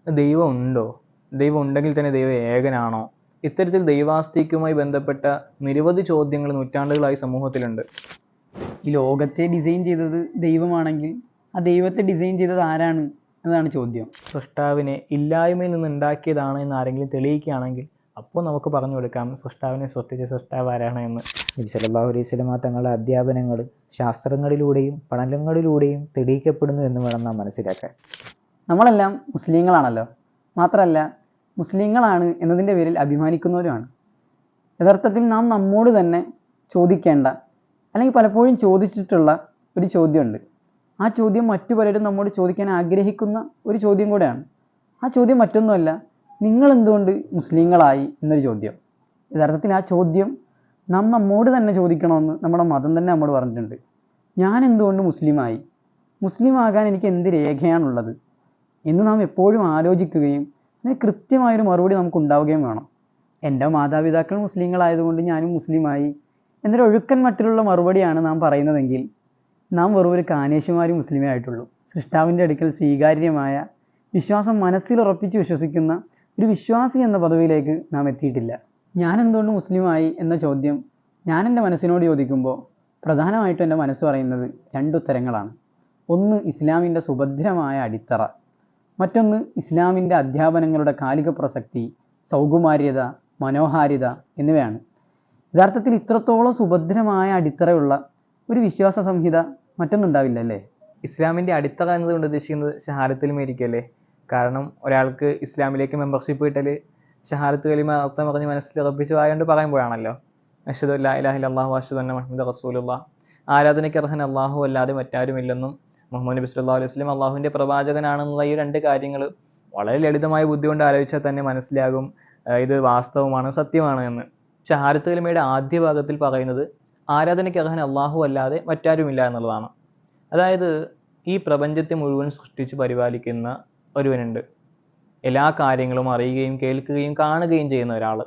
ദൈവം ഉണ്ടോ? ദൈവം ഉണ്ടെങ്കിൽ തന്നെ ദൈവം ഏകനാണോ? ഇത്തരത്തിൽ ദൈവാസ്തിക്യവുമായി ബന്ധപ്പെട്ട നിരവധി ചോദ്യങ്ങൾ നൂറ്റാണ്ടുകളായി സമൂഹത്തിലുണ്ട്. ഈ ലോകത്തെ ഡിസൈൻ ചെയ്തത് ദൈവമാണെങ്കിൽ ആ ദൈവത്തെ ഡിസൈൻ ചെയ്തത് ആരാണ് എന്നതാണ് ചോദ്യം. സൃഷ്ടാവിനെ ഇല്ലായ്മയിൽ നിന്ന് ഉണ്ടാക്കിയതാണ് എന്ന് ആരെങ്കിലും തെളിയിക്കുകയാണെങ്കിൽ അപ്പോൾ നമുക്ക് പറഞ്ഞു കൊടുക്കാം സൃഷ്ടാവിനെ സൃഷ്ടിച്ച സൃഷ്ടാവ് ആരാണ് എന്ന്. നബി സല്ലല്ലാഹു അലൈഹി വസല്ലമ തങ്ങളുടെ അധ്യാപനങ്ങൾ ശാസ്ത്രങ്ങളിലൂടെയും പഠനങ്ങളിലൂടെയും തെളിയിക്കപ്പെടുന്നു എന്ന് വേണം നാം മനസ്സിലാക്കാൻ. നമ്മളെല്ലാം മുസ്ലിങ്ങളാണല്ലോ. മാത്രമല്ല മുസ്ലിങ്ങളാണ് എന്നതിൻ്റെ പേരിൽ അഭിമാനിക്കുന്നവരുമാണ്. യഥാർത്ഥത്തിൽ നാം നമ്മോട് തന്നെ ചോദിക്കേണ്ട, അല്ലെങ്കിൽ പലപ്പോഴും ചോദിച്ചിട്ടുള്ള ഒരു ചോദ്യമുണ്ട്. ആ ചോദ്യം മറ്റു പലരും നമ്മോട് ചോദിക്കാൻ ആഗ്രഹിക്കുന്ന ഒരു ചോദ്യം കൂടെയാണ്. ആ ചോദ്യം മറ്റൊന്നുമല്ല, നിങ്ങൾ എന്തുകൊണ്ട് മുസ്ലിങ്ങളായി എന്നൊരു ചോദ്യം. യഥാർത്ഥത്തിൽ ആ ചോദ്യം നാം നമ്മോട് തന്നെ ചോദിക്കണമെന്ന് നമ്മുടെ മതം തന്നെ നമ്മോട് പറഞ്ഞിട്ടുണ്ട്. ഞാൻ എന്തുകൊണ്ട് മുസ്ലിമായി, മുസ്ലിം ആകാൻ എനിക്ക് എന്ത് രേഖയാണുള്ളത് എന്ന് നാം എപ്പോഴും ആലോചിക്കുകയും അതിന് കൃത്യമായൊരു മറുപടി നമുക്ക് ഉണ്ടാവുകയും വേണം. എൻ്റെ മാതാപിതാക്കൾ മുസ്ലിങ്ങളായതുകൊണ്ട് ഞാനും മുസ്ലിമായി എന്നൊരു ഒഴുക്കൻ മട്ടിലുള്ള മറുപടിയാണ് നാം പറയുന്നതെങ്കിൽ നാം വെറും ഒരു കാനേശുമാരി മുസ്ലിമേ ആയിട്ടുള്ളൂ. സൃഷ്ടാവിൻ്റെ അടുക്കൽ സ്വീകാര്യമായ വിശ്വാസം മനസ്സിലുറപ്പിച്ച് വിശ്വസിക്കുന്ന ഒരു വിശ്വാസി എന്ന പദവിയിലേക്ക് നാം എത്തിയിട്ടില്ല. ഞാൻ എന്തുകൊണ്ട് മുസ്ലിമായി എന്ന ചോദ്യം ഞാൻ എൻ്റെ മനസ്സിനോട് ചോദിക്കുമ്പോൾ പ്രധാനമായിട്ടും എൻ്റെ മനസ്സ് പറയുന്നത് രണ്ടുത്തരങ്ങളാണ്. ഒന്ന് ഇസ്ലാമിൻ്റെ സുഭദ്രമായ അടിത്തറ, മറ്റൊന്ന് ഇസ്ലാമിൻ്റെ അധ്യാപനങ്ങളുടെ കാലിക പ്രസക്തി, സൗകുമാര്യത, മനോഹാരിത എന്നിവയാണ്. യഥാർത്ഥത്തിൽ ഇത്രത്തോളം സുഭദ്രമായ അടിത്തറയുള്ള ഒരു വിശ്വാസ സംഹിത മറ്റൊന്നുണ്ടാവില്ല അല്ലേ? ഇസ്ലാമിൻ്റെ അടിത്തറ എന്നതുകൊണ്ട് ഉദ്ദേശിക്കുന്നത് ഷഹാദത്തുൽ കലിമയല്ലേ? കാരണം ഒരാൾക്ക് ഇസ്ലാമിലേക്ക് മെമ്പർഷിപ്പ് കിട്ടൽ ഷഹാദത്തുൽ കലിമ അർത്ഥം പറഞ്ഞ് മനസ്സിൽ ഉറപ്പിച്ചു ആയതുകൊണ്ട് പറയുമ്പോഴാണല്ലോ. അഷ്ഹദു അല്ലാ ഇലാഹ ഇല്ലല്ലാഹു വഅഷ്ഹദു അന്ന മുഹമ്മദൻ റസൂലുള്ളാഹ്, ആരാധനയ്ക്ക് അർഹൻ അല്ലാഹു അല്ലാതെ മറ്റാരുമില്ലെന്നും മുഹമ്മദ് നബി സല്ലല്ലാഹു അലൈഹി വസല്ലം അള്ളാഹുവിൻ്റെ പ്രവാചകനാണെന്നുള്ള ഈ രണ്ട് കാര്യങ്ങൾ വളരെ ലളിതമായ ബുദ്ധി കൊണ്ട് ആലോചിച്ചാൽ തന്നെ മനസ്സിലാകും ഇത് വാസ്തവമാണ്, സത്യമാണ് എന്ന്. ഷഹാദത്തുൽ കലിമയുടെ ആദ്യ ഭാഗത്തിൽ പറയുന്നത് ആരാധനയ്ക്ക് അർഹൻ അല്ലാഹു അല്ലാതെ മറ്റാരുമില്ല എന്നുള്ളതാണ്. അതായത് ഈ പ്രപഞ്ചത്തെ മുഴുവൻ സൃഷ്ടിച്ച് പരിപാലിക്കുന്ന ഒരുവനുണ്ട്. എല്ലാ കാര്യങ്ങളും അറിയുകയും കേൾക്കുകയും കാണുകയും ചെയ്യുന്ന ഒരാൾ,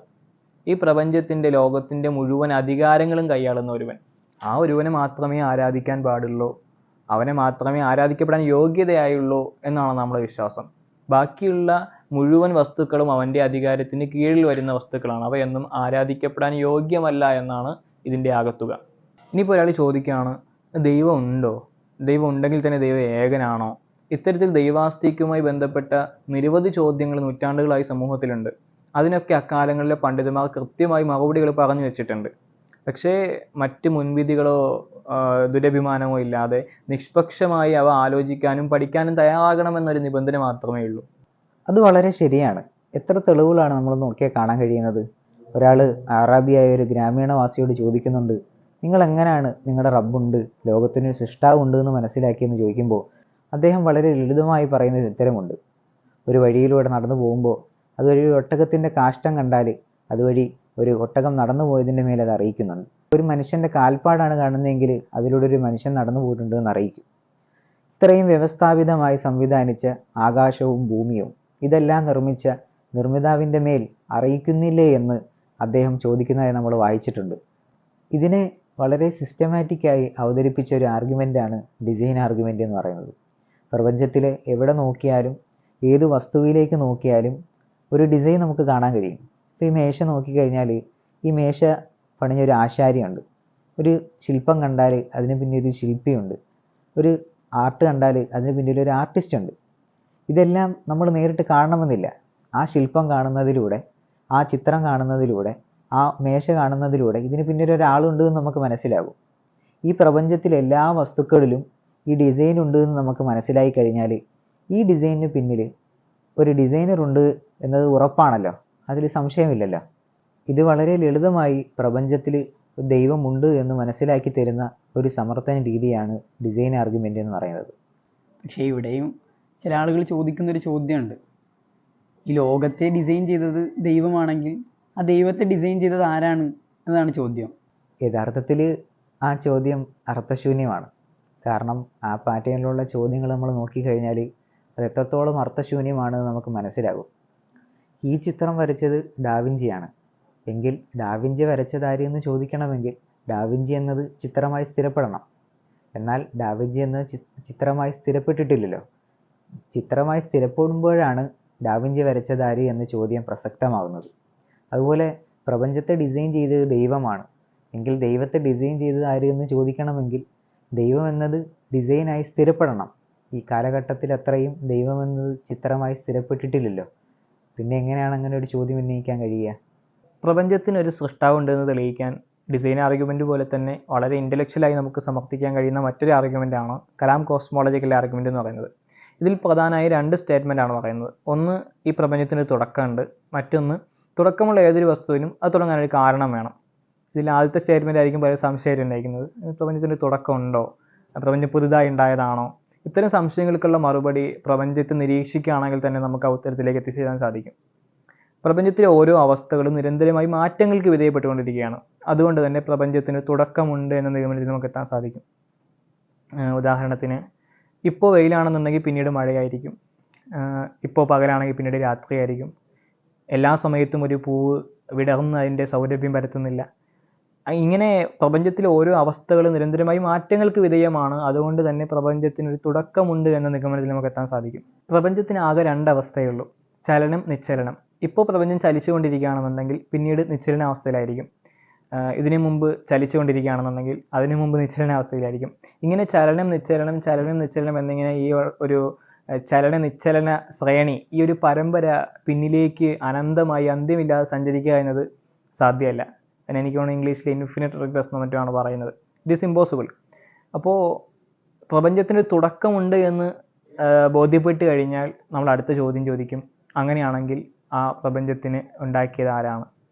ഈ പ്രപഞ്ചത്തിൻ്റെ ലോകത്തിൻ്റെ മുഴുവൻ അധികാരങ്ങളും കൈയാളുന്ന ഒരുവൻ. ആ ഒരുവനെ മാത്രമേ ആരാധിക്കാൻ പാടുള്ളൂ, അവനെ മാത്രമേ ആരാധിക്കപ്പെടാൻ യോഗ്യതയായുള്ളൂ എന്നാണ് നമ്മുടെ വിശ്വാസം. ബാക്കിയുള്ള മുഴുവൻ വസ്തുക്കളും അവൻ്റെ അധികാരത്തിന് കീഴിൽ വരുന്ന വസ്തുക്കളാണ്. അവയൊന്നും ആരാധിക്കപ്പെടാൻ യോഗ്യമല്ല എന്നാണ് ഇതിൻ്റെ ആകത്തുക. ഇനിയിപ്പോൾ ഒരാൾ ചോദിക്കുകയാണ്, ദൈവം ഉണ്ടോ? ദൈവം ഉണ്ടെങ്കിൽ തന്നെ ദൈവം ഏകനാണോ? ഇത്തരത്തിൽ ദൈവാസ്തിക്യവുമായി ബന്ധപ്പെട്ട നിരവധി ചോദ്യങ്ങൾ നൂറ്റാണ്ടുകളായി സമൂഹത്തിലുണ്ട്. അതിനൊക്കെ അക്കാലങ്ങളിലെ പണ്ഡിതന്മാർ കൃത്യമായി മറുപടികൾ പറഞ്ഞു വെച്ചിട്ടുണ്ട്. പക്ഷേ മറ്റ് മുൻവിധികളോ ദുരഭിമാനമോ ഇല്ലാതെ നിഷ്പക്ഷമായി അവ ആലോചിക്കാനും പഠിക്കാനും തയ്യാറാകണമെന്നൊരു നിബന്ധന മാത്രമേ ഉള്ളൂ. അത് വളരെ ശരിയാണ്. എത്ര തെളിവുകളാണ് നമ്മൾ നോക്കിയാൽ കാണാൻ കഴിയുന്നത്. ഒരാൾ അറാബിയായ ഒരു ഗ്രാമീണവാസിയോട് ചോദിക്കുന്നുണ്ട്, നിങ്ങൾ എങ്ങനെയാണ് നിങ്ങളുടെ റബ്ബുണ്ട്, ലോകത്തിനൊരു സൃഷ്ടാവുണ്ട് എന്ന് മനസ്സിലാക്കിയെന്ന് ചോദിക്കുമ്പോൾ അദ്ദേഹം വളരെ ലളിതമായി പറയുന്ന ഉത്തരമുണ്ട്. ഒരു വഴിയിലൂടെ നടന്നു പോകുമ്പോൾ അതുവഴി ഒരു ഒട്ടകത്തിൻ്റെ കാഷ്ടം കണ്ടാൽ അതുവഴി ഒരു ഒട്ടകം നടന്നു പോയതിൻ്റെ മേലെ അത് അറിയിക്കുന്നുണ്ട്. ഒരു മനുഷ്യൻ്റെ കാൽപ്പാടാണ് കാണുന്നതെങ്കിൽ അതിലൂടെ ഒരു മനുഷ്യൻ നടന്നു പോയിട്ടുണ്ട് എന്ന് അറിയിക്കും. ഇത്രയും വ്യവസ്ഥാപിതമായി സംവിധാനിച്ച ആകാശവും ഭൂമിയും ഇതെല്ലാം നിർമ്മിച്ച നിർമ്മിതാവിൻ്റെ മേൽ അറിയിക്കുന്നില്ലേ എന്ന് അദ്ദേഹം ചോദിക്കുന്നതായി നമ്മൾ വായിച്ചിട്ടുണ്ട്. ഇതിനെ വളരെ സിസ്റ്റമാറ്റിക്കായി അവതരിപ്പിച്ച ഒരു ആർഗ്യുമെൻ്റാണ് ഡിസൈൻ ആർഗ്യുമെൻ്റ് എന്ന് പറയുന്നത്. പ്രപഞ്ചത്തിലെ എവിടെ നോക്കിയാലും ഏത് വസ്തുവിലേക്ക് നോക്കിയാലും ഒരു ഡിസൈൻ നമുക്ക് കാണാൻ കഴിയും. ഇപ്പോൾ ഈ മേശ നോക്കിക്കഴിഞ്ഞാൽ ഈ മേശ പണിഞ്ഞൊരു ആശാരിയുണ്ട്. ഒരു ശില്പം കണ്ടാൽ അതിന് പിന്നിൽ ഒരു ശില്പിയുണ്ട്. ഒരു ആർട്ട് കണ്ടാൽ അതിന് പിന്നിൽ ഒരു ആർട്ടിസ്റ്റ് ഉണ്ട്. ഇതെല്ലാം നമ്മൾ നേരിട്ട് കാണണമെന്നില്ല. ആ ശില്പം കാണുന്നതിലൂടെ, ആ ചിത്രം കാണുന്നതിലൂടെ, ആ മേശ കാണുന്നതിലൂടെ ഇതിന് പിന്നിൽ ഒരാളുണ്ട് എന്ന് നമുക്ക് മനസ്സിലാകും. ഈ പ്രപഞ്ചത്തിലെ എല്ലാ വസ്തുക്കളിലും ഈ ഡിസൈൻ ഉണ്ട് എന്ന് നമുക്ക് മനസ്സിലായി കഴിഞ്ഞാൽ ഈ ഡിസൈനിന് പിന്നിൽ ഒരു ഡിസൈനർ ഉണ്ട് എന്നത് ഉറപ്പാണല്ലോ, അതിൽ സംശയമില്ലല്ലോ. ഇത് വളരെ ലളിതമായി പ്രപഞ്ചത്തിൽ ദൈവമുണ്ട് എന്ന് മനസ്സിലാക്കി തരുന്ന ഒരു സമർത്ഥന രീതിയാണ് ഡിസൈൻ ആർഗ്യുമെൻ്റ് എന്ന് പറയുന്നത്. പക്ഷേ ഇവിടെയും ചില ആളുകൾ ചോദിക്കുന്നൊരു ചോദ്യമുണ്ട്. ഈ ലോകത്തെ ഡിസൈൻ ചെയ്തത് ദൈവമാണെങ്കിൽ ആ ദൈവത്തെ ഡിസൈൻ ചെയ്തത് ആരാണ് എന്നതാണ് ചോദ്യം. യഥാർത്ഥത്തിൽ ആ ചോദ്യം അർത്ഥശൂന്യമാണ്. കാരണം ആ പാറ്റേണിലുള്ള ചോദ്യങ്ങൾ നമ്മൾ നോക്കിക്കഴിഞ്ഞാൽ അത് എത്രത്തോളം അർത്ഥശൂന്യമാണെന്ന് നമുക്ക് മനസ്സിലാകും. ഈ ചിത്രം വരച്ചത് ഡാവിഞ്ചിയാണ് എങ്കിൽ ഡാവിഞ്ചി വരച്ചതാര് എന്ന് ചോദിക്കണമെങ്കിൽ ഡാവിഞ്ചി എന്നത് ചിത്രമായി സ്ഥിരപ്പെടണം. എന്നാൽ ഡാവിഞ്ചി എന്നത് ചിത്രമായി സ്ഥിരപ്പെട്ടിട്ടില്ലല്ലോ. ചിത്രമായി സ്ഥിരപ്പെടുമ്പോഴാണ് ഡാവിഞ്ചി വരച്ചതാര് എന്ന ചോദ്യം പ്രസക്തമാകുന്നത്. അതുപോലെ പ്രപഞ്ചത്തെ ഡിസൈൻ ചെയ്തത് ദൈവമാണ് എങ്കിൽ ദൈവത്തെ ഡിസൈൻ ചെയ്തത് ആര് എന്ന് ചോദിക്കണമെങ്കിൽ ദൈവം എന്നത് ഡിസൈനായി സ്ഥിരപ്പെടണം. ഈ കാലഘട്ടത്തിൽ അത്രയും ദൈവം എന്നത് ചിത്രമായി സ്ഥിരപ്പെട്ടിട്ടില്ലല്ലോ. പിന്നെ എങ്ങനെയാണ് അങ്ങനെ ഒരു ചോദ്യം ഉന്നയിക്കാൻ കഴിയുക? പ്രപഞ്ചത്തിന് ഒരു സൃഷ്ടാവുണ്ട് എന്ന് തെളിയിക്കാൻ ഡിസൈൻ ആർഗ്യുമെൻ്റ് പോലെ തന്നെ വളരെ ഇൻ്റലക്ച്വലായി നമുക്ക് സമർത്ഥിക്കാൻ കഴിയുന്ന മറ്റൊരു ആർഗ്യുമെൻ്റാണ് കലാം കോസ്മോളജിക്കൽ ആർഗ്യുമെൻ്റ് എന്ന് പറയുന്നത്. ഇതിൽ പ്രധാനമായി 2 സ്റ്റേറ്റ്മെൻ്റാണ് പറയുന്നത്. ഒന്ന്, ഈ പ്രപഞ്ചത്തിന് തുടക്കമുണ്ട്. മറ്റൊന്ന്, തുടക്കമുള്ള ഏതൊരു വസ്തുവിനും അത് തുടങ്ങാനൊരു കാരണം വേണം. ഇതിൽ ആദ്യത്തെ സ്റ്റേറ്റ്മെൻ്റ് ആയിരിക്കും പല സംശയം ഉണ്ടായിരിക്കുന്നത്. പ്രപഞ്ചത്തിന് തുടക്കമുണ്ടോ, പ്രപഞ്ചം പുതുതായി ഉണ്ടായതാണോ? ഇത്തരം സംശയങ്ങൾക്കുള്ള മറുപടി പ്രപഞ്ചത്തെ നിരീക്ഷിക്കുകയാണെങ്കിൽ തന്നെ നമുക്ക് ആ ഉത്തരത്തിലേക്ക് എത്തിച്ചേരാൻ സാധിക്കും. പ്രപഞ്ചത്തിലെ ഓരോ അവസ്ഥകളും നിരന്തരമായി മാറ്റങ്ങൾക്ക് വിധേയപ്പെട്ടുകൊണ്ടിരിക്കുകയാണ്. അതുകൊണ്ട് തന്നെ പ്രപഞ്ചത്തിന് തുടക്കമുണ്ട് എന്ന നിഗമനത്തിൽ നമുക്ക് എത്താൻ സാധിക്കും. ഉദാഹരണത്തിന്, ഇപ്പോൾ വെയിലാണെന്നുണ്ടെങ്കിൽ പിന്നീട് മഴയായിരിക്കും. ഇപ്പോൾ പകലാണെങ്കിൽ പിന്നീട് രാത്രിയായിരിക്കും. എല്ലാ സമയത്തും ഒരു പൂവ് വിടർന്ന് അതിൻ്റെ സൗരഭ്യം പരത്തുന്നില്ല. ഇങ്ങനെ പ്രപഞ്ചത്തിലെ ഓരോ അവസ്ഥകളും നിരന്തരമായി മാറ്റങ്ങൾക്ക് വിധേയമാണ്. അതുകൊണ്ട് തന്നെ പ്രപഞ്ചത്തിനൊരു തുടക്കമുണ്ട് എന്ന നിഗമനത്തിൽ നമുക്ക് എത്താൻ സാധിക്കും. പ്രപഞ്ചത്തിന് ആകെ 2 അവസ്ഥയേ ഉള്ളൂ: ചലനം, നിശ്ചലനം. ഇപ്പോൾ പ്രപഞ്ചം ചലിച്ചുകൊണ്ടിരിക്കുകയാണെന്നുണ്ടെങ്കിൽ പിന്നീട് നിശ്ചലനാവസ്ഥയിലായിരിക്കും. ഇതിനു മുമ്പ് ചലിച്ചുകൊണ്ടിരിക്കുകയാണെന്നുണ്ടെങ്കിൽ അതിനു മുമ്പ് നിശ്ചലനാവസ്ഥയിലായിരിക്കും. ഇങ്ങനെ ചലനം, നിശ്ചലനം, ചലനം, നിശ്ചലനം എന്നിങ്ങനെ ഈ ഒരു ചലന നിശ്ചലന ശ്രേണി, ഈ ഒരു പരമ്പര പിന്നിലേക്ക് അനന്തമായി അന്ത്യമില്ലാതെ സഞ്ചരിക്കുക എന്നത് സാധ്യമല്ല. അതിന് എനിക്ക് തോന്നുന്നു ഇംഗ്ലീഷിൽ ഇൻഫിനിറ്റ് റിഗ്രസ് എന്ന് മറ്റുമാണ് പറയുന്നത്. It is impossible. അപ്പോൾ പ്രപഞ്ചത്തിന് തുടക്കമുണ്ട് എന്ന് ബോധ്യപ്പെട്ട് കഴിഞ്ഞാൽ നമ്മൾ അടുത്ത ചോദ്യം ചോദിക്കും, അങ്ങനെയാണെങ്കിൽ ആ പ്രപഞ്ചത്തിന് ഉണ്ടാക്കിയത് ആരാണ്?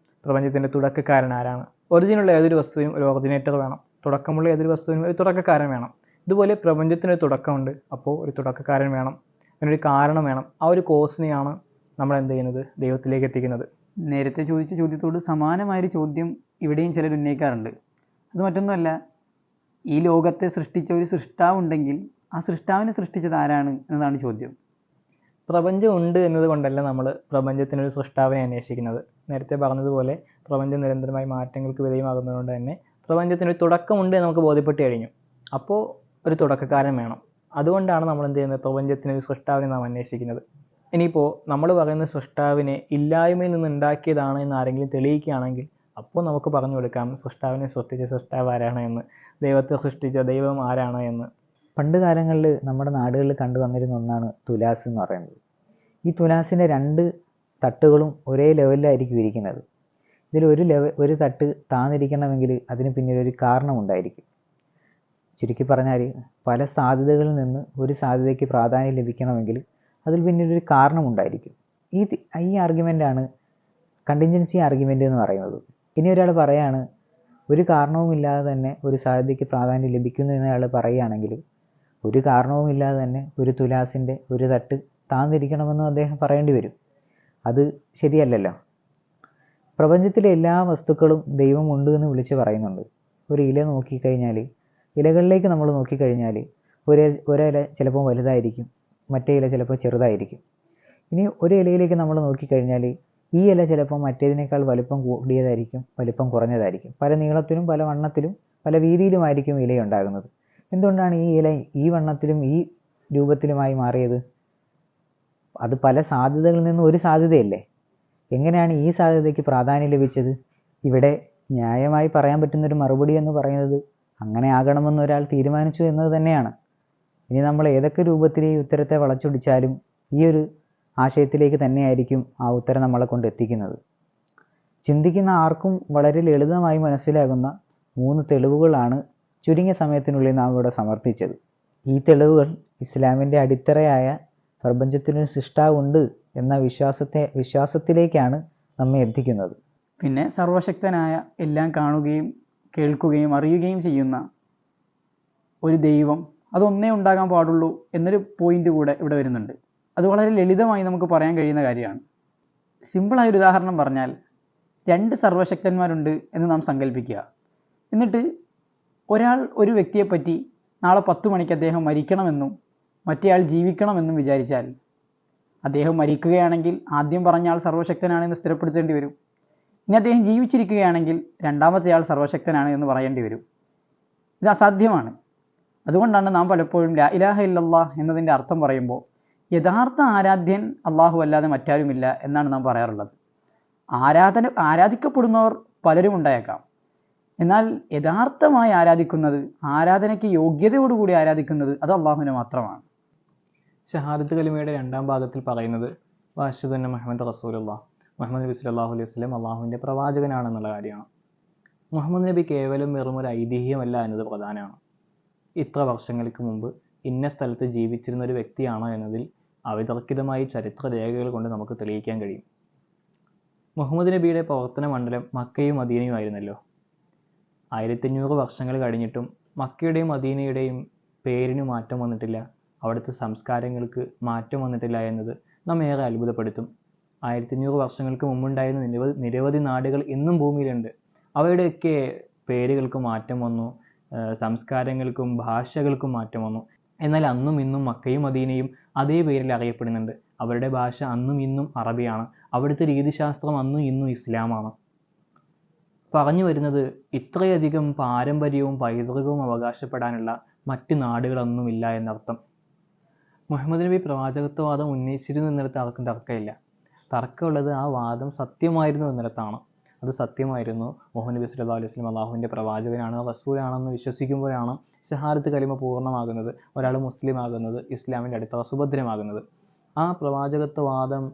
പ്രപഞ്ചത്തിൻ്റെ തുടക്കക്കാരൻ ആരാണ്? ഒറിജിനുള്ള ഏതൊരു വസ്തുവിനും ഒരു ഒറിജിനേറ്റർ വേണം. തുടക്കമുള്ള ഏതൊരു വസ്തുവിനും ഒരു തുടക്കക്കാരൻ വേണം. ഇതുപോലെ പ്രപഞ്ചത്തിനൊരു തുടക്കമുണ്ട്, അപ്പോൾ ഒരു തുടക്കക്കാരൻ വേണം, അതിനൊരു കാരണം വേണം. ആ ഒരു കോസിനെയാണ് നമ്മൾ എന്ത് ചെയ്യുന്നത്? ദൈവത്തിലേക്ക് എത്തിക്കുന്നത്. നേരത്തെ ചോദിച്ച ചോദ്യത്തോട് സമാനമായൊരു ചോദ്യം ഇവിടെയും ചിലർ ഉന്നയിക്കാറുണ്ട്. അത് മറ്റൊന്നുമല്ല, ഈ ലോകത്തെ സൃഷ്ടിച്ച ഒരു സൃഷ്ടാവുണ്ടെങ്കിൽ ആ സൃഷ്ടാവിനെ സൃഷ്ടിച്ചത് ആരാണ് എന്നതാണ് ചോദ്യം. പ്രപഞ്ചം ഉണ്ട് എന്നത് കൊണ്ടല്ല നമ്മൾ പ്രപഞ്ചത്തിനൊരു സൃഷ്ടാവിനെ അന്വേഷിക്കുന്നത്. നേരത്തെ പറഞ്ഞതുപോലെ പ്രപഞ്ചം നിരന്തരമായി മാറ്റങ്ങൾക്ക് വിധേയമാകുന്നതുകൊണ്ട് തന്നെ പ്രപഞ്ചത്തിനൊരു തുടക്കമുണ്ട് എന്ന് നമുക്ക് ബോധ്യപ്പെട്ട് കഴിഞ്ഞു. അപ്പോൾ ഒരു തുടക്കക്കാരൻ വേണം. അതുകൊണ്ടാണ് നമ്മൾ എന്ത് ചെയ്യുന്നത്? പ്രപഞ്ചത്തിനൊരു സൃഷ്ടാവിനെ നാം അന്വേഷിക്കുന്നത്. ഇനിയിപ്പോൾ നമ്മൾ പറയുന്ന സൃഷ്ടാവിനെ ഇല്ലായ്മയിൽ നിന്ന് ഉണ്ടാക്കിയതാണ് എന്ന് ആരെങ്കിലും തെളിയിക്കുകയാണെങ്കിൽ അപ്പോൾ നമുക്ക് പറഞ്ഞു കൊടുക്കാം സൃഷ്ടാവിനെ സൃഷ്ടിച്ച സൃഷ്ടാവ് ആരാണ് എന്ന്, ദൈവത്തെ സൃഷ്ടിച്ച ദൈവം ആരാണ് എന്ന്. പണ്ട് കാലങ്ങളിൽ നമ്മുടെ നാടുകളിൽ കണ്ടുവന്നിരുന്ന ഒന്നാണ് തുലാസ് എന്ന് പറയുന്നത്. ഈ തുലാസിൻ്റെ 2 തട്ടുകളും ഒരേ ലെവലിലായിരിക്കും ഇരിക്കുന്നത്. ഇതിൽ ഒരു തട്ട് താന്നിരിക്കണമെങ്കിൽ അതിന് പിന്നിൽ ഒരു കാരണമുണ്ടായിരിക്കും. ചുരുക്കി പറഞ്ഞാൽ പല സാധ്യതകളിൽ നിന്ന് ഒരു സാധ്യതയ്ക്ക് പ്രാധാന്യം ലഭിക്കണമെങ്കിൽ അതിൽ പിന്നിലൊരു കാരണമുണ്ടായിരിക്കും. ഈ ആർഗ്യുമെൻ്റാണ് കണ്ടിൻജൻസി ആർഗ്യുമെൻ്റ് എന്ന് പറയുന്നത്. ഇനി ഒരാൾ പറയാണ് ഒരു കാരണവുമില്ലാതെ തന്നെ ഒരു സാധ്യതയ്ക്ക് പ്രാധാന്യം ലഭിക്കുന്നു എന്ന് അയാൾ പറയുകയാണെങ്കിൽ ഒരു കാരണവുമില്ലാതെ തന്നെ ഒരു തുലാസിൻ്റെ ഒരു തട്ട് താന്നിരിക്കണമെന്നും അദ്ദേഹം പറയേണ്ടി വരും. അത് ശരിയല്ലല്ലോ. പ്രപഞ്ചത്തിലെ എല്ലാ വസ്തുക്കളും ദൈവമുണ്ട് എന്ന് വിളിച്ച് പറയുന്നുണ്ട്. ഒരു ഇല നോക്കിക്കഴിഞ്ഞാൽ, ഇലകളിലേക്ക് നമ്മൾ നോക്കിക്കഴിഞ്ഞാൽ ഒരില ചിലപ്പോൾ വലുതായിരിക്കും, മറ്റേ ഇല ചിലപ്പോൾ ചെറുതായിരിക്കും. ഇനി ഒരു ഇലയിലേക്ക് നമ്മൾ നോക്കിക്കഴിഞ്ഞാൽ ഈ ഇല ചിലപ്പോൾ മറ്റേതിനേക്കാൾ വലുപ്പം കൂടിയതായിരിക്കും, വലുപ്പം കുറഞ്ഞതായിരിക്കും. പല നീളത്തിലും പല വണ്ണത്തിലും പല വീതിയിലുമായിരിക്കും ഇലയുണ്ടാകുന്നത്. എന്തുകൊണ്ടാണ് ഈ ഇല ഈ വണ്ണത്തിലും ഈ രൂപത്തിലുമായി മാറിയത്? അത് പല സാധ്യതകളിൽ നിന്ന് ഒരു സാധ്യതയല്ലേ. എങ്ങനെയാണ് ഈ സാധ്യതയ്ക്ക് പ്രാധാന്യം ലഭിച്ചത്? ഇവിടെ ന്യായമായി പറയാൻ പറ്റുന്നൊരു മറുപടി എന്ന് പറയുന്നത് അങ്ങനെ ആകണമെന്ന് ഒരാൾ തീരുമാനിച്ചു എന്നത് തന്നെയാണ്. ഇനി നമ്മൾ ഏതൊക്കെ രൂപത്തിൽ ഈ ഉത്തരത്തെ വളച്ചൊടിച്ചാലും ഈ ഒരു ആശയത്തിലേക്ക് തന്നെയായിരിക്കും ആ ഉത്തരം നമ്മളെ കൊണ്ട് എത്തിക്കുന്നത്. ചിന്തിക്കുന്ന ആർക്കും വളരെ ലളിതമായി മനസ്സിലാകുന്ന 3 തെളിവുകളാണ് ചുരുങ്ങിയ സമയത്തിനുള്ളിൽ നാം ഇവിടെ സമർപ്പിച്ചത്. ഈ തെളിവുകൾ ഇസ്ലാമിൻ്റെ അടിത്തറയായ പ്രപഞ്ചത്തിനൊരു സൃഷ്ടാവുണ്ട് എന്ന വിശ്വാസത്തിലേക്കാണ് നമ്മെ എത്തിക്കുന്നത്. പിന്നെ സർവശക്തനായ, എല്ലാം കാണുകയും കേൾക്കുകയും അറിയുകയും ചെയ്യുന്ന ഒരു ദൈവം, അതൊന്നേ ഉണ്ടാകാൻ പാടുള്ളൂ എന്നൊരു പോയിന്റ് കൂടെ ഇവിടെ വരുന്നുണ്ട്. അത് വളരെ ലളിതമായി നമുക്ക് പറയാൻ കഴിയുന്ന കാര്യമാണ്. സിമ്പിളായൊരു ഉദാഹരണം പറഞ്ഞാൽ, 2 സർവശക്തന്മാരുണ്ട് എന്ന് നാം സങ്കല്പിക്കുക. എന്നിട്ട് ഒരാൾ ഒരു വ്യക്തിയെപ്പറ്റി നാളെ 10 മണിക്ക് അദ്ദേഹം മരിക്കണമെന്നും മറ്റേയാൾ ജീവിക്കണമെന്നും വിചാരിച്ചാൽ, അദ്ദേഹം മരിക്കുകയാണെങ്കിൽ ആദ്യം പറഞ്ഞ ആൾ സർവശക്തനാണെന്ന് സ്ഥിരപ്പെടുത്തേണ്ടി വരും. ഇനി അദ്ദേഹം ജീവിച്ചിരിക്കുകയാണെങ്കിൽ രണ്ടാമത്തെ ആൾ സർവശക്തനാണ് എന്ന് പറയേണ്ടി വരും. ഇത് അസാധ്യമാണ്. അതുകൊണ്ടാണ് നാം പലപ്പോഴും ലാ ഇലാഹ ഇല്ലല്ലാഹ് എന്നതിൻ്റെ അർത്ഥം പറയുമ്പോൾ യഥാർത്ഥ ആരാധ്യൻ അള്ളാഹു അല്ലാതെ മറ്റാരുമില്ല എന്നാണ് നാം പറയാറുള്ളത്. ആരാധിക്കപ്പെടുന്നവർ പലരും ഉണ്ടായേക്കാം. എന്നാൽ യഥാർത്ഥമായി ആരാധിക്കുന്നത്, ആരാധനയ്ക്ക് യോഗ്യതയോടുകൂടി ആരാധിക്കുന്നത് അത് അള്ളാഹുവിനെ മാത്രമാണ്. ഷഹാദത്ത് കലിമയുടെ രണ്ടാം ഭാഗത്തിൽ പറയുന്നത് വഅശ്ഹദു അന്ന മുഹമ്മദ് റസൂലുള്ളാഹ്, മുഹമ്മദ് നബി സല്ലല്ലാഹു അലൈഹി വസല്ലം അള്ളാഹുവിൻ്റെ പ്രവാചകനാണെന്നുള്ള കാര്യമാണ്. മുഹമ്മദ് നബി കേവലം വെറും ഒരു ഐതിഹ്യമല്ല എന്നത് പ്രധാനമാണ്. ഇത്ര വർഷങ്ങൾക്ക് മുമ്പ് ഇന്ന സ്ഥലത്ത് ജീവിച്ചിരുന്ന ഒരു വ്യക്തിയാണോ എന്നതിൽ അവിതർക്കിതമായി ചരിത്ര രേഖകൾ കൊണ്ട് നമുക്ക് തെളിയിക്കാൻ കഴിയും. മുഹമ്മദ് നബിയുടെ പ്രവർത്തന മണ്ഡലം മക്കയും മദീനയും ആയിരുന്നല്ലോ. 1500 വർഷങ്ങൾ കഴിഞ്ഞിട്ടും മക്കയുടെയും മദീനയുടെയും പേരിന് മാറ്റം വന്നിട്ടില്ല, അവിടുത്തെ സംസ്കാരങ്ങൾക്ക് മാറ്റം വന്നിട്ടില്ല എന്നത് നമ്മെ ഏറെ അത്ഭുതപ്പെടുത്തും. 1500 വർഷങ്ങൾക്ക് മുമ്പുണ്ടായിരുന്ന നിരവധി നാടുകൾ ഇന്നും ഭൂമിയിലുണ്ട്. അവയുടെയൊക്കെ പേരുകൾക്ക് മാറ്റം വന്നു, സംസ്കാരങ്ങൾക്കും ഭാഷകൾക്കും മാറ്റം വന്നു. എന്നാൽ അന്നും ഇന്നും മക്കയും മദീനയും അതേ പേരിൽ അറിയപ്പെടുന്നുണ്ട്. അവരുടെ ഭാഷ അന്നും ഇന്നും അറബിയാണ്. അവിടുത്തെ രീതിശാസ്ത്രം അന്നും ഇന്നും ഇസ്ലാമാണ്. പറഞ്ഞു വരുന്നത്, ഇത്രയധികം പാരമ്പര്യവും പൈതൃകവും അവകാശപ്പെടാനുള്ള മറ്റ് നാടുകളൊന്നുമില്ല എന്നർത്ഥം. മുഹമ്മദ് നബി പ്രവാചകത്വവാദം ഉന്നയിച്ചിരുന്നു എന്നിടത്ത് ആർക്കും തർക്കമില്ല. തർക്കമുള്ളത് ആ വാദം സത്യമായിരുന്നു എന്നിടത്താണ്. അത് സത്യമായിരുന്നു. മുഹമ്മദ് നബി സല്ലല്ലാഹു അലൈഹി വസല്ലം അള്ളാഹുവിൻ്റെ പ്രവാചകനാണ്, റസൂലാണെന്ന് വിശ്വസിക്കുമ്പോഴാണ് ഷഹാദത്ത് കലിമ പൂർണ്ണമാകുന്നത്, ഒരാൾ മുസ്ലിം ആകുന്നത്, ഇസ്ലാമിൻ്റെ അടിത്തറ സുഭദ്രമാകുന്നത്. ആ പ്രവാചകത്വവാദം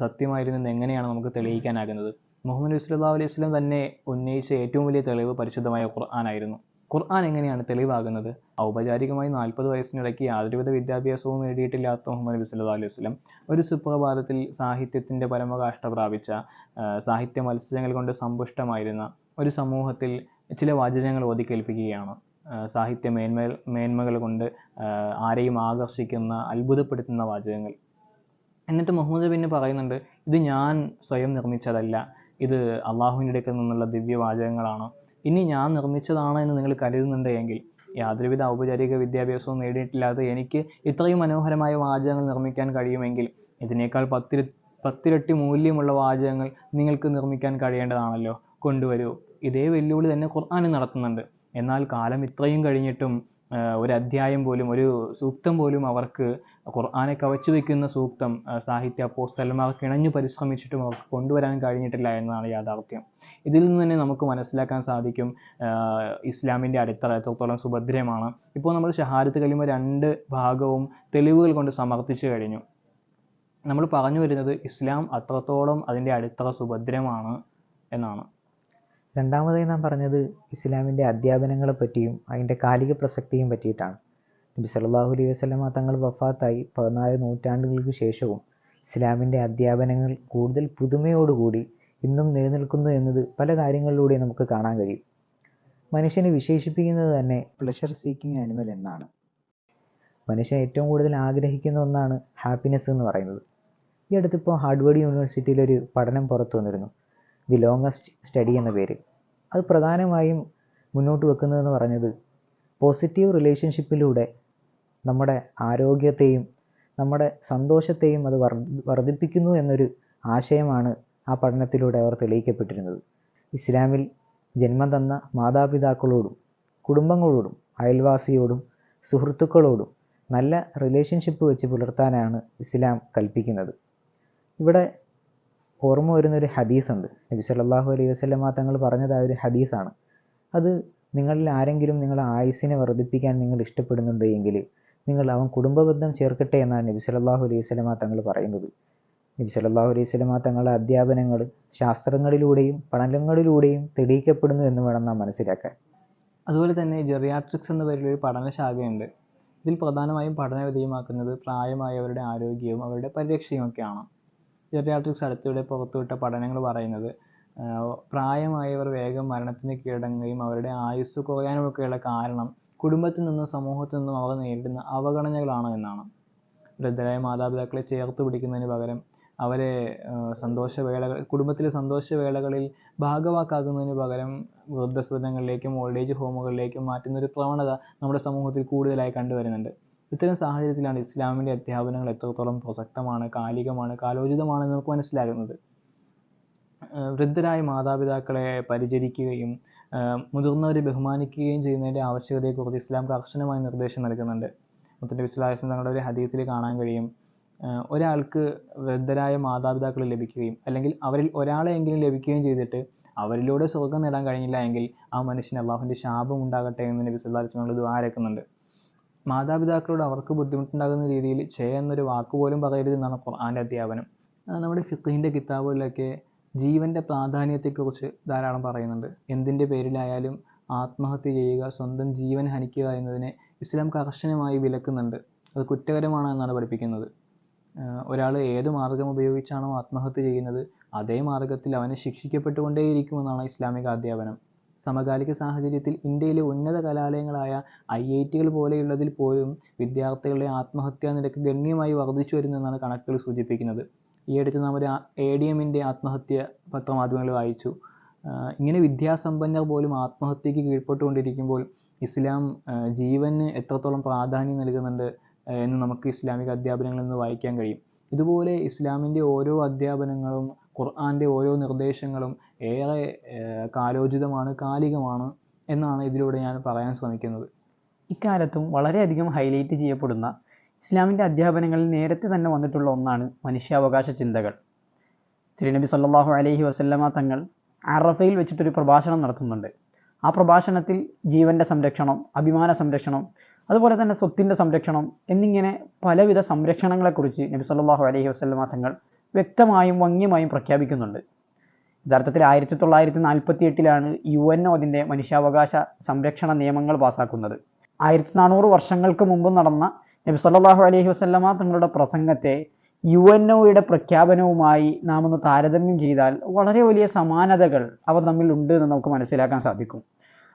സത്യമായിരുന്നെന്ന് എങ്ങനെയാണ് നമുക്ക് തെളിയിക്കാനാകുന്നത്? മുഹമ്മദ് നബി സല്ലല്ലാഹു അലൈഹി വസല്ലം തന്നെ ഉന്നയിച്ച ഏറ്റവും വലിയ തെളിവ് പരിശുദ്ധമായ ഖുർആനായിരുന്നു. ഖുർആൻ എങ്ങനെയാണ് തെളിവാകുന്നത്? ഔപചാരികമായി 40 വയസ്സിനിടയ്ക്ക് യാതൊരുവിധ വിദ്യാഭ്യാസവും നേടിയിട്ടില്ലാത്ത മുഹമ്മദ് നബി സല്ലല്ലാഹു അലൈഹി വസല്ലം ഒരു സുപ്രഭാതത്തിൽ സാഹിത്യത്തിൻ്റെ പരമകാഷ്ഠ പ്രാപിച്ച, സാഹിത്യ മത്സരങ്ങൾ കൊണ്ട് സമ്പുഷ്ടമായിരുന്ന ഒരു സമൂഹത്തിൽ ചില വചനങ്ങൾ ഓതിക്കേൽപ്പിക്കുകയാണ്. സാഹിത്യ മേന്മകൾ കൊണ്ട് ആരെയും ആകർഷിക്കുന്ന, അത്ഭുതപ്പെടുത്തുന്ന വാചകങ്ങൾ. എന്നിട്ട് മുഹമ്മദ് നബി പറയുന്നുണ്ട്, ഇത് ഞാൻ സ്വയം നിർമ്മിച്ചതല്ല, ഇത് അള്ളാഹുവിൻ്റെ അടുക്കൽ നിന്നുള്ള ദിവ്യവാചകങ്ങളാണ്. ഇനി ഞാൻ നിർമ്മിച്ചതാണ് എന്ന് നിങ്ങൾ കരുതുന്നുണ്ട് എങ്കിൽ, യാതൊരുവിധ ഔപചാരിക വിദ്യാഭ്യാസവും നേടിയിട്ടില്ലാതെ എനിക്ക് ഇത്രയും മനോഹരമായ വാചകങ്ങൾ നിർമ്മിക്കാൻ കഴിയുമെങ്കിൽ ഇതിനേക്കാൾ 10 ഇരട്ടി മൂല്യമുള്ള വാചകങ്ങൾ നിങ്ങൾക്ക് നിർമ്മിക്കാൻ കഴിയേണ്ടതാണല്ലോ, കൊണ്ടുവരൂ. ഇതേ വെല്ലുവിളി തന്നെ ഖുർആൻ നടത്തുന്നുണ്ട്. എന്നാൽ കാലം ഇത്രയും കഴിഞ്ഞിട്ടും ഒരു അധ്യായം പോലും, ഒരു സൂക്തം പോലും അവർക്ക്, ഖുർആനെ കവച്ചു വയ്ക്കുന്ന സൂക്തം സാഹിത്യ അപ്പോസ്തലന്മാർ കിണഞ്ഞു പരിശ്രമിച്ചിട്ടും അവർക്ക് കൊണ്ടുവരാൻ കഴിഞ്ഞിട്ടില്ല എന്നതാണ് യാഥാർത്ഥ്യം. ഇതിൽ നിന്ന് തന്നെ നമുക്ക് മനസ്സിലാക്കാൻ സാധിക്കും ഇസ്ലാമിൻ്റെ അടിത്തറ എത്രത്തോളം സുഭദ്രമാണ്. ഇപ്പോൾ നമ്മൾ ഷഹാദത്ത് കലിമ 2 ഭാഗവും തെളിവുകൾ കൊണ്ട് സമർത്ഥിച്ചു കഴിഞ്ഞു. നമ്മൾ പറഞ്ഞു വരുന്നത് ഇസ്ലാം അത്രത്തോളം അതിൻ്റെ അടിത്തറ സുഭദ്രമാണ് എന്നാണ്. രണ്ടാമതായി നാം പറഞ്ഞത് ഇസ്ലാമിൻ്റെ അധ്യാപനങ്ങളെ പറ്റിയും അതിൻ്റെ കാലിക പ്രസക്തിയും പറ്റിയിട്ടാണ്. നബി സല്ലല്ലാഹു അലൈഹി വസല്ലമ തങ്ങൾ വഫാത്തായി 14 നൂറ്റാണ്ടുകൾക്ക് ശേഷവും ഇസ്ലാമിൻ്റെ അധ്യാപനങ്ങൾ കൂടുതൽ പുതുമയോടുകൂടി ഇന്നും നിലനിൽക്കുന്നു എന്നത് പല കാര്യങ്ങളിലൂടെ നമുക്ക് കാണാൻ കഴിയും. മനുഷ്യനെ വിശേഷിപ്പിക്കുന്നത് തന്നെ പ്ലഷർ സീക്കിംഗ് ആനിമൽ എന്നാണ്. മനുഷ്യൻ ഏറ്റവും കൂടുതൽ ആഗ്രഹിക്കുന്ന ഒന്നാണ് ഹാപ്പിനെസ് എന്ന് പറയുന്നത്. ഈ അടുത്തിപ്പോൾ ഹാർഡ്വേർഡ് യൂണിവേഴ്സിറ്റിയിലൊരു പഠനം പുറത്തു വന്നിരുന്നു, ദി ലോങ്ങസ്റ്റ് സ്റ്റഡി എന്ന പേര്. അത് പ്രധാനമായും മുന്നോട്ട് വെക്കുന്നതെന്ന് പറഞ്ഞത് പോസിറ്റീവ് റിലേഷൻഷിപ്പിലൂടെ നമ്മുടെ ആരോഗ്യത്തെയും നമ്മുടെ സന്തോഷത്തെയും അത് വർദ്ധിപ്പിക്കുന്നു എന്നൊരു ആശയമാണ് ആ പഠനത്തിലൂടെ അവർ തെളിയിക്കപ്പെട്ടിരുന്നത്. ഇസ്ലാമിൽ ജന്മം തന്ന മാതാപിതാക്കളോടും കുടുംബങ്ങളോടും അയൽവാസിയോടും സുഹൃത്തുക്കളോടും നല്ല റിലേഷൻഷിപ്പ് വെച്ച് പുലർത്താനാണ് ഇസ്ലാം കൽപ്പിക്കുന്നത്. ഇവിടെ ഓർമ്മ വരുന്നൊരു ഹദീസുണ്ട്. നബി സല്ലല്ലാഹു അലൈഹി വസല്ലമ തങ്ങൾ പറഞ്ഞതായ ഒരു ഹദീസാണ്. അത് നിങ്ങളിൽ ആരെങ്കിലും നിങ്ങളുടെ ആയുസ്സിനെ വർദ്ധിപ്പിക്കാൻ നിങ്ങൾ ഇഷ്ടപ്പെടുന്നുണ്ട് എങ്കിൽ അവൻ കുടുംബബന്ധം ചേർക്കട്ടെ എന്നാണ് നബി സല്ലല്ലാഹു അലൈഹി വസല്ലമ തങ്ങൾ പറയുന്നത്. നബി സല്ലല്ലാഹു അലൈഹി വസല്ലമ തങ്ങളുടെ അധ്യാപനങ്ങൾ ശാസ്ത്രങ്ങളിലൂടെയും പഠനങ്ങളിലൂടെയും തെളിയിക്കപ്പെടുന്നു എന്ന് വേണം നാം മനസ്സിലാക്കാൻ. അതുപോലെ തന്നെ ജെറിയാട്രിക്സ് എന്ന പേരിലൊരു പഠനശാഖയുണ്ട്. ഇതിൽ പ്രധാനമായും പഠന വിധേയമാക്കുന്നത് പ്രായമായവരുടെ ആരോഗ്യവും അവരുടെ പരിരക്ഷയുമൊക്കെയാണ്. ജെറിയാട്രിക്സ് അടുത്തിടെ പുറത്തുവിട്ട പഠനങ്ങൾ പറയുന്നത് പ്രായമായവർ വേഗം മരണത്തിന് കീഴടങ്ങുകയും അവരുടെ ആയുസ് കുറയാനുമൊക്കെയുള്ള കാരണം കുടുംബത്തിൽ നിന്നും സമൂഹത്തിൽ നിന്നും അവർ നേരിടുന്ന അവഗണനകളാണ് എന്നാണ്. വൃദ്ധരായ മാതാപിതാക്കളെ ചേർത്ത് പിടിക്കുന്നതിന് പകരം അവരെ കുടുംബത്തിലെ സന്തോഷവേളകളിൽ ഭാഗവാക്കാക്കുന്നതിന് പകരം വൃദ്ധസദനങ്ങളിലേക്കും ഓൾഡ് ഏജ് ഹോമുകളിലേക്കും മാറ്റുന്നൊരു പ്രവണത നമ്മുടെ സമൂഹത്തിൽ കൂടുതലായി കണ്ടുവരുന്നുണ്ട്. ഇത്തരം സാഹചര്യത്തിലാണ് ഇസ്ലാമിൻ്റെ അധ്യാപനങ്ങൾ എത്രത്തോളം പ്രസക്തമാണ്, കാലികമാണ്, കാലോചിതമാണെന്ന് നമുക്ക് മനസ്സിലാകുന്നത്. വൃദ്ധരായ മാതാപിതാക്കളെ പരിചരിക്കുകയും മുതിർന്നവരെ ബഹുമാനിക്കുകയും ചെയ്യുന്നതിൻ്റെ ആവശ്യകതയെക്കുറിച്ച് ഇസ്ലാം കർശനമായ നിർദ്ദേശം നൽകുന്നുണ്ട്. മുത്തനബി സ്വല്ലല്ലാഹു അലൈഹി വസല്ലം തങ്ങളുടെ ഒരു ഹദീസിൽ കാണാൻ കഴിയും, ഒരാൾക്ക് വൃദ്ധരായ മാതാപിതാക്കൾ ലഭിക്കുകയും അല്ലെങ്കിൽ അവരിൽ ഒരാളെയെങ്കിലും ലഭിക്കുകയും ചെയ്തിട്ട് അവരിലൂടെ സ്വർഗം നേടാൻ കഴിഞ്ഞില്ല എങ്കിൽ ആ മനുഷ്യന് അള്ളാഹുവിൻ്റെ ശാപം ഉണ്ടാകട്ടെ എന്ന് നബി സല്ലല്ലാഹു അലൈഹി വസല്ലം ദ്വാരക്കുന്നുണ്ട്. മാതാപിതാക്കളോട് അവർക്ക് ബുദ്ധിമുട്ടുണ്ടാകുന്ന രീതിയിൽ എന്നൊരു വാക്ക് പോലും പറയരുത് എന്നാണ് ഖുർആൻ്റെ അധ്യാപനം. നമ്മുടെ ഫിഖ്ഹിൻ്റെ കിതാബുകളിലൊക്കെ ജീവൻ്റെ പ്രാധാന്യത്തെക്കുറിച്ച് ധാരാളം പറയുന്നുണ്ട്. എന്തിൻ്റെ പേരിലായാലും ആത്മഹത്യ ചെയ്യുക, സ്വന്തം ജീവൻ ഹനിക്കുക എന്നതിനെ ഇസ്ലാം കർശനമായി വിലക്കുന്നുണ്ട്. അത് കുറ്റകരമാണ് എന്നാണ് പഠിപ്പിക്കുന്നത്. ഒരാൾ ഏത് മാർഗം ഉപയോഗിച്ചാണോ ആത്മഹത്യ ചെയ്യുന്നത് അതേ മാർഗത്തിൽ അവനെ ശിക്ഷിക്കപ്പെട്ടുകൊണ്ടേയിരിക്കുമെന്നാണ് ഇസ്ലാമിക അധ്യാപനം. സമകാലിക സാഹചര്യത്തിൽ ഇന്ത്യയിലെ ഉന്നത കലാലയങ്ങളായ IIT പോലെയുള്ളതിൽ പോലും വിദ്യാർത്ഥികളുടെ ആത്മഹത്യാ നിരക്ക് ഗണ്യമായി വർദ്ധിച്ചു വരുന്നെന്നാണ് കണക്കുകൾ സൂചിപ്പിക്കുന്നത്. ഈ അടുത്ത് നാം ഒരു ADM-ൻ്റെ ആത്മഹത്യ പത്രമാധ്യമങ്ങളിൽ വായിച്ചു. ഇങ്ങനെ വിദ്യാസമ്പന്നർ പോലും ആത്മഹത്യക്ക് കീഴ്പ്പെട്ടുകൊണ്ടിരിക്കുമ്പോൾ ഇസ്ലാം ജീവന് എത്രത്തോളം പ്രാധാന്യം നൽകുന്നുണ്ട് എന്ന് നമുക്ക് ഇസ്ലാമിക അധ്യാപനങ്ങളിൽ നിന്ന് വായിക്കാൻ കഴിയും. ഇതുപോലെ ഇസ്ലാമിൻ്റെ ഓരോ അധ്യാപനങ്ങളും ഖുർആൻ്റെ ഓരോ നിർദ്ദേശങ്ങളും ഏറെ കാലോചിതമാണ്, കാലികമാണ് എന്നാണ് ഇതിലൂടെ ഞാൻ പറയാൻ ശ്രമിക്കുന്നത്. ഇക്കാലത്തും വളരെയധികം ഹൈലൈറ്റ് ചെയ്യപ്പെടുന്ന ഇസ്ലാമിൻ്റെ അധ്യാപനങ്ങളിൽ നേരത്തെ തന്നെ വന്നിട്ടുള്ള ഒന്നാണ് മനുഷ്യാവകാശ ചിന്തകൾ. തിരുനബി സല്ലല്ലാഹു അലൈഹി വസല്ലമ തങ്ങൾ അറഫയിൽ വെച്ചിട്ടൊരു പ്രഭാഷണം നടത്തുന്നുണ്ട്. ആ പ്രഭാഷണത്തിൽ ജീവൻ്റെ സംരക്ഷണം, അഭിമാന സംരക്ഷണം, അതുപോലെ തന്നെ സ്വത്തിൻ്റെ സംരക്ഷണം എന്നിങ്ങനെ പലവിധ സംരക്ഷണങ്ങളെക്കുറിച്ച് നബി സല്ലല്ലാഹു അലൈഹി വസല്ലമ തങ്ങൾ വ്യക്തമായും വന്യമായും പ്രഖ്യാപിക്കുന്നുണ്ട്. യഥാർത്ഥത്തിൽ 1948 UNO അതിൻ്റെ മനുഷ്യാവകാശ സംരക്ഷണ നിയമങ്ങൾ പാസ്സാക്കുന്നത്. 1400 വർഷങ്ങൾക്ക് മുമ്പ് നടന്ന നബി സല്ലല്ലാഹു അലൈഹി വസല്ലമ തങ്ങളുടെ പ്രസംഗത്തെ UNOയുടെ പ്രഖ്യാപനവുമായി നാം ഒന്ന് താരതമ്യം ചെയ്താൽ വളരെ വലിയ സമാനതകൾ അവ തമ്മിൽ ഉണ്ട് എന്ന് നമുക്ക് മനസ്സിലാക്കാൻ സാധിക്കും.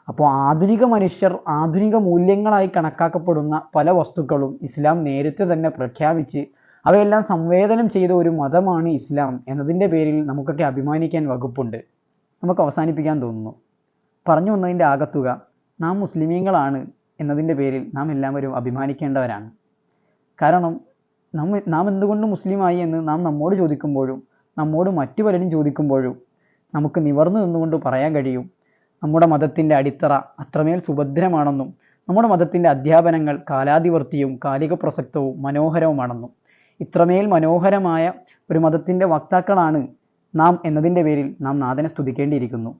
അപ്പോൾ ആധുനിക മനുഷ്യർ ആധുനിക മൂല്യങ്ങളായി കണക്കാക്കപ്പെടുന്ന പല വസ്തുക്കളും ഇസ്ലാം നേരത്തെ തന്നെ പ്രഖ്യാപിച്ച് അവയെല്ലാം സംവേദനം ചെയ്ത ഒരു മതമാണ് ഇസ്ലാം എന്നതിൻ്റെ പേരിൽ നമുക്കൊക്കെ അഭിമാനിക്കാൻ വകുപ്പുണ്ട്. നമുക്ക് അവസാനിപ്പിക്കാൻ തോന്നുന്നു. പറഞ്ഞു വന്നതിൻ്റെ ആകത്തുക നാം മുസ്ലിമീങ്ങളാണ് എന്നതിൻ്റെ പേരിൽ നാം എല്ലാവരും അഭിമാനിക്കേണ്ടവരാണ്. കാരണം നാം എന്തുകൊണ്ട് മുസ്ലിമായി എന്ന് നാം നമ്മോട് ചോദിക്കുമ്പോഴും നമ്മോട് മറ്റു പലരും ചോദിക്കുമ്പോഴും നമുക്ക് നിവർന്നു നിന്നുകൊണ്ട് പറയാൻ കഴിയും, നമ്മുടെ മതത്തിൻ്റെ അടിത്തറ അത്രമേൽ സുഭദ്രമാണെന്നും നമ്മുടെ മതത്തിൻ്റെ അധ്യാപനങ്ങൾ കാലാതിവർത്തിയും കാലിക പ്രസക്തവും മനോഹരവുമാണെന്നും ഇത്രമേൽ മനോഹരമായ ഒരു മതത്തിൻ്റെ വക്താക്കളാണ് നാം എന്നതിൻ്റെ പേരിൽ നാം നാഥനെ സ്തുതിക്കേണ്ടിയിരിക്കുന്നു.